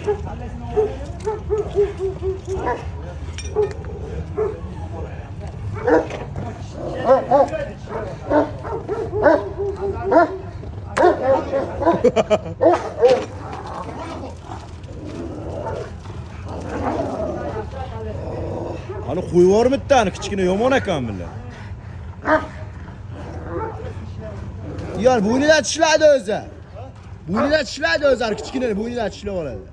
Hani qo'yib yubormadi ani kichkina yomon ekan bular. Yar bo'ynida tishlaydi o'zi. Bo'ynida tishlaydi o'zi, kichkina bo'ynida tishlab oladi.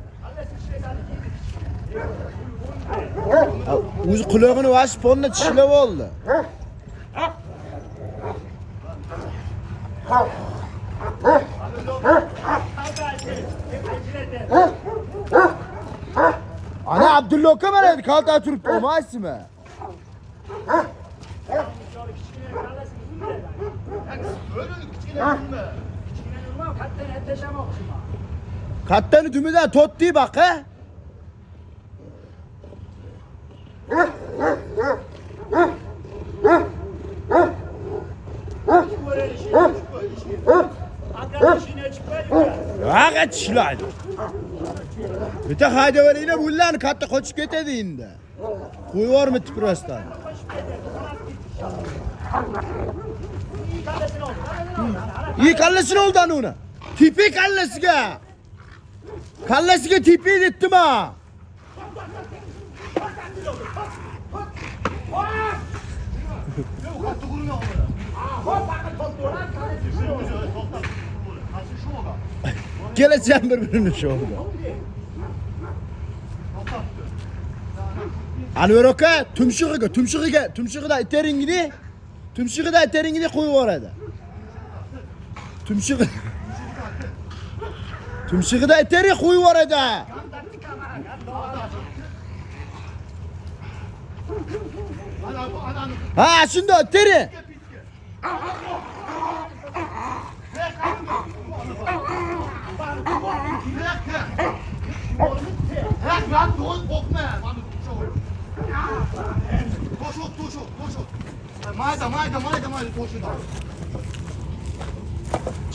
O'zi qulog'ini va sponda tishlab oldi. Ana Abdulla aka mana endi kalta turibdi, olmaysizmi? Kattani dumidan totdi baq, ha? Haqa tishlaydi. Bitta haydaveringlar, bularni katta qochib ketadi endi. Qo'yib yubormadi prostan. İyi kallesini oldu hani ona. Tipi kallesiga. Kallesiga tipi detdim ha. Geleceğim birbirini şu anda. Anvar aka, tumshug'iga iteringni, tumshug'ida iteringni qo'yib yuboradi. Tumshug'ida itering qo'yib yuboradi. Ha, shunda itering.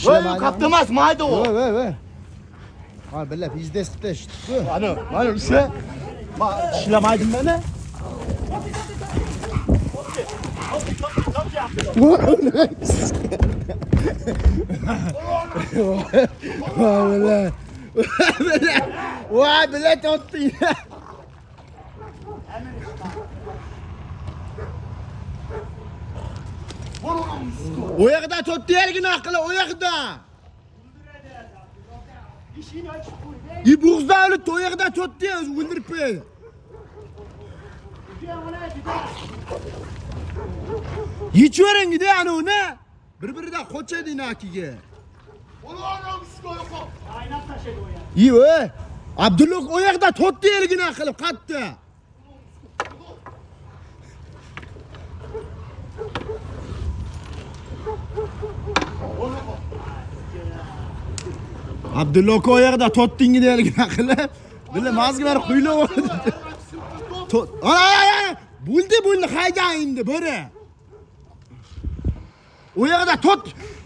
Voy, kaptırmaz mayda o. Voy. Ha bella bizdes qilib tashdi. Mana o'sha. Ishlamaydim beni. Vay bella totdi. O yoqda totdi yergina aqli, o yoqda. Bo'g'izda o'libdi, o yoqda totdi, o'zi o'ldirib qo'yadi. Yechvering edi ana uni. Bir-biridan qochadi nakiga. Aynat taşıdı o ya. İyi o. Abdullah o yoqda totdi yergina qilib qatdi. Abdullah aka o yoqda totdingi deyilgina qilib, bile mazg'lar qo'ylab oldi. Ay, bo'ldi, hayda endi biri. O yoqda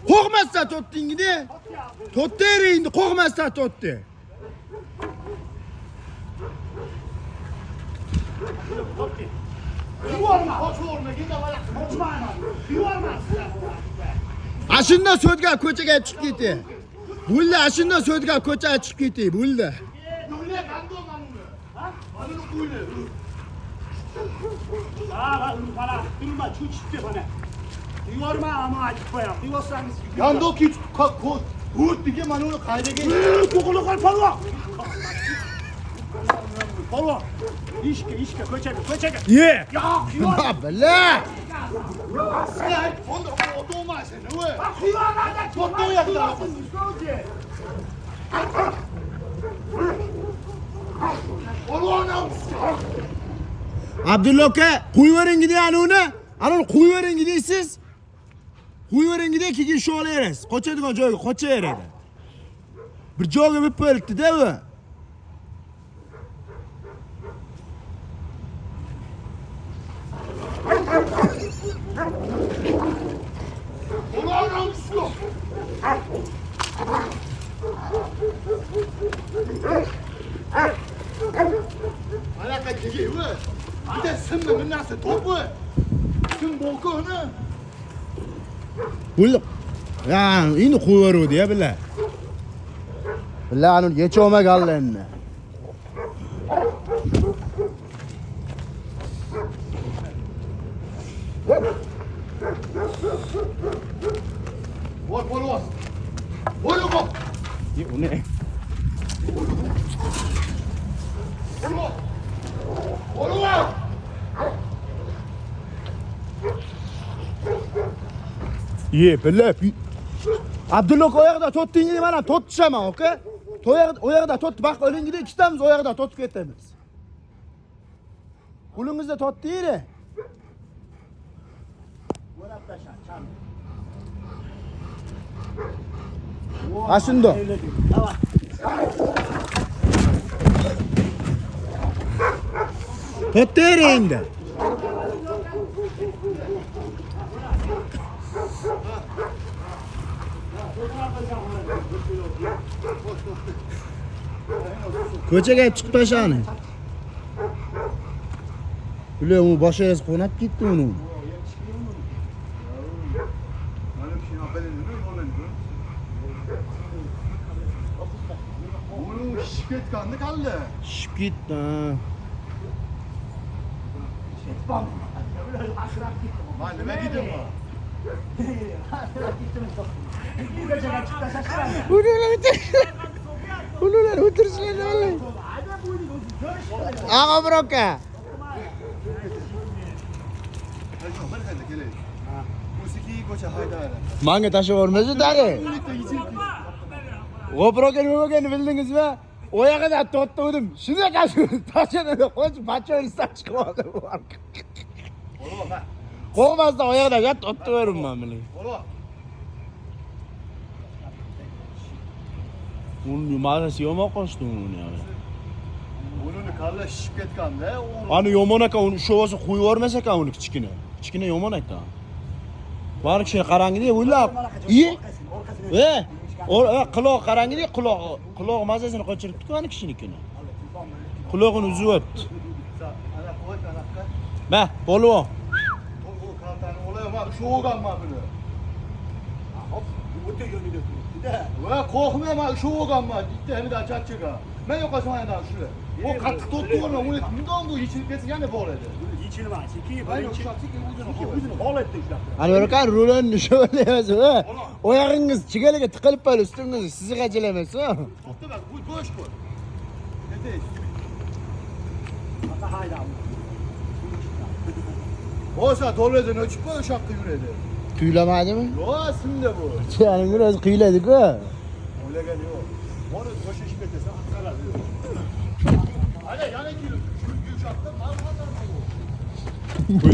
qo'rqmasdan totdingni. Totdi endi, qo'rqmasdan totdi. Yuvarma, koçma, gide bana. Koçma ama. Yuvarma. Ashunda so'tga ko'chaga chiqib ketdi. Bo'ldi, ashunda so'tga ko'chaga chiqib ketdi, bo'ldi. Nule kandı o manını. Ha? Manını kuyla. Aa, para, durma, çuç çıktı bana. Yuvarma ama açık koyalım. Yuvarsanız. Yandı o ki kurt dige manını kayda gel. Kokulu kal palva. Palva. İşke, köçeke. Ye. Ya, yuvarma. Ha, bella. Sen onda o olmaz sen ne? Bak yuvarma da Tottu o yakında. Onu Abdullah aka, qo'yvering deyani uni. Ana qo'yvering deysiz. Qo'yvering dey keyin shu olaysiz. Qochadigan joyga qochaveradi. Bir joyga bo'lib bo'libdi-da u. Bir de sınma nasıl topu. Sın boku onu. Bulduk. Ya ini qo'yaverdi diye bile. Bile anu geçome gallenni. Bol bol bol. Bol bol. Bu ne? Bol bol. Bol bol. Ye bile. Abdullah oyaqda totdingiz mana tottishaman, oka? Oyaqda tot bak ölüngide ikkitamiz oyaqda totib ketamiz. Qo'lingizda totdinglar. O'rab tasha, cham. Ashunda. Davay. Totdir endi. Ko'chaga chiqpashani. Ular u boshiga qo'nab ketdi uni. Mana bir şey haberin yok mu? Bunu şirket kandı kaldı. Shib ketdi. Ha. Ben nima dedim bu? Ular o'tirishlar vallahi. Ağa broka. Haber kaldı gele. Musiki koça haydar. Menga tashlab yubormaysiz tag'i. GoPro'ga nima bildingizmi? Oyog'ida totdim. Shunday tashlab qo'yib bachoni chiqib oldi. Oğlum bak. Qo'rqmasdan oyog'ida totib buni. Oğlum. Uni mazasi yomon qochdi uni. Bunun karla şirket kandı. Ani yomon ekan, uni shu bo'lsa qo'yib yubormas ekan uni kichkina. Kichkina yomon ekan. Bari kishi qarangida, ular. Quloq qarangida, quloq mazasini qochiribdi-ku ani kishinikini. Qulog'ini uzib o'tdi. Ana koy anaqqa. Ma, polvon. O kartani olayım abi şu oğlan mı bunu? Hop, o'ta yo'lida turibdi-da. Ve korkmuyorum abi şu oğlan mı? Gitti hem de açak çıka. Ben yok aşağıya yandan şöyle. O katı tuttu onu. Onu bundan bu içilip geçsin yani böyle dedi. Yechilmas, ikki Ben yok birinchi. şu atı Ikki o'zini holatda ushlab. Albatta rulonni sho'layapsiz. Oyog'ingiz chigaliga tiqilib qoldi, ustingiz sizni g'ajilamas. Attı bak bu boş koy. Ne değil? Ata haydam. Olsa dolayıdan ölçüp koy şapkı yürüdü. Kuylamadimi? Yo aslında bu. Chiganing biroz qiyladi-ku. Öyle geliyor. Onu boşa şipet dese atkalar diyor. Hadi yana gir. Şu şapkı mal kadar mı bu?